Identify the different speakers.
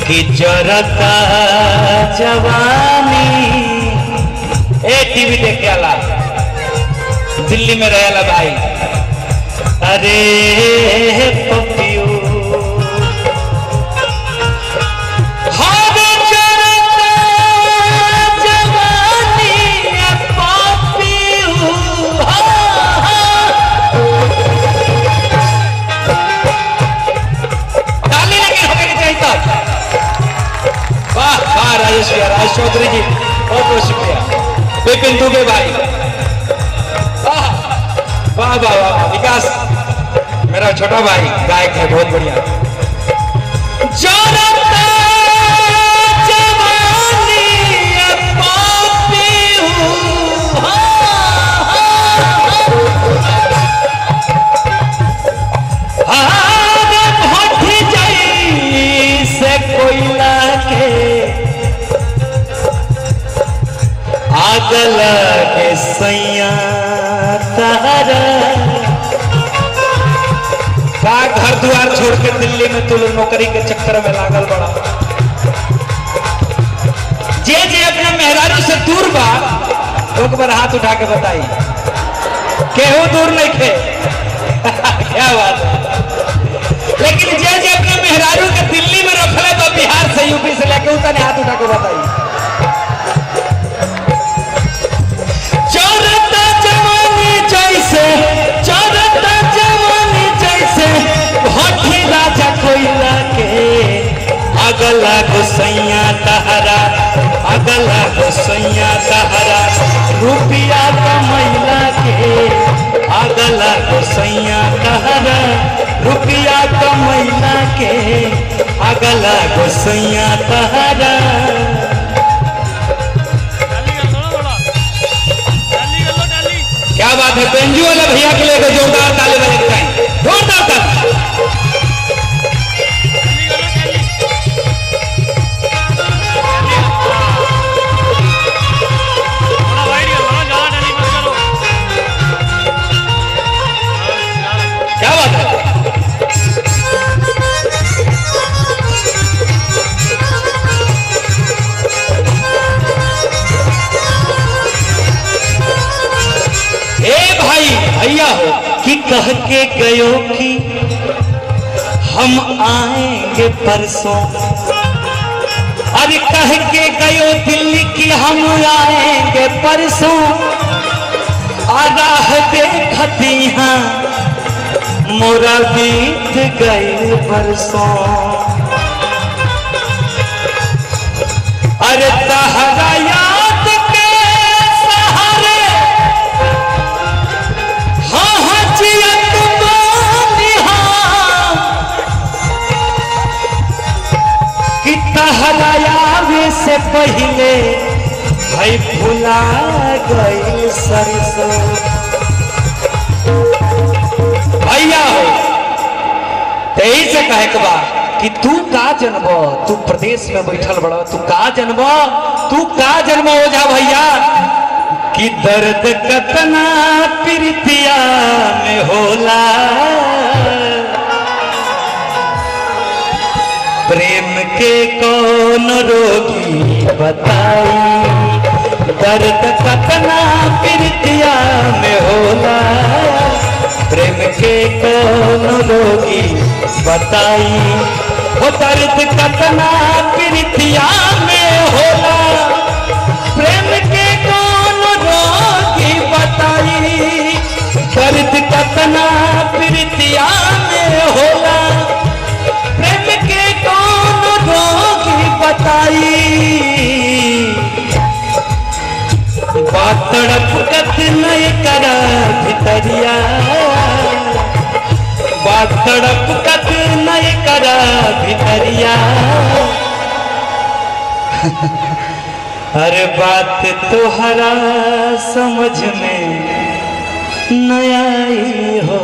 Speaker 1: कि जरता जवानी। ए टीवी देखे आला दिल्ली में रहेला भाई। अरे पपियो राजेश चौधरी जी बहुत बहुत शुक्रिया। विपिन दुबे भाई वाह वाह वाह। विकास मेरा छोटा भाई गायक है बहुत बढ़िया। आगला के सैया तहरा का घर द्वार छोड़ के दिल्ली में तू नौकरी के चक्कर में लागल बड़ा। जे जे अपने मेहरारू से दूर बा एक बार हाथ उठा के बताई केहू दूर नहीं थे। क्या बात है। लेकिन जे जे अपने मेहरारू के दिल्ली में रखले तो बिहार से यूपी से लेके उतने हाथ उठा के बताई। अगला गोसैया तहरा अगला गोसैया तहरा रुपया कमैला के। अगला गोसैया तहरा रुपया कमैला के। अगला गोसैया तहरा। क्या बात है। बेंजू वाला भैया के लिए जोरदार ताली बजाएं। जोरदार ताली। भैया हो कि कह के गयो कि हम आएंगे परसों। अरे कह के गयो दिल्ली की हम आएंगे परसों। राह देखती हाँ मोरा बीत गए परसों। अरे तहरा याद के सहारे हरायावे से पहले भाई भुला गई सरसों। भैया हो यही से कहे के बा कि तू का जन्म तू प्रदेश में बैठल बड़ा। तू का जन्म हो जा भैया कि दर्द कतना प्रीतिया में होला। प्रेम के कौन रोगी बताई। दर्द कतना प्रीतिया में होला। प्रेम के कौन रोगी बताई। वो दर्द कतना प्रीतिया में होला। प्रेम के कौन रोगी बताई। दर्द कतना प्रीतिया में होला। तड़प कत नहीं करा भितरिया। बात तड़प कत नहीं करा भितरिया। हर बात तुहरा समझ में न आई हो।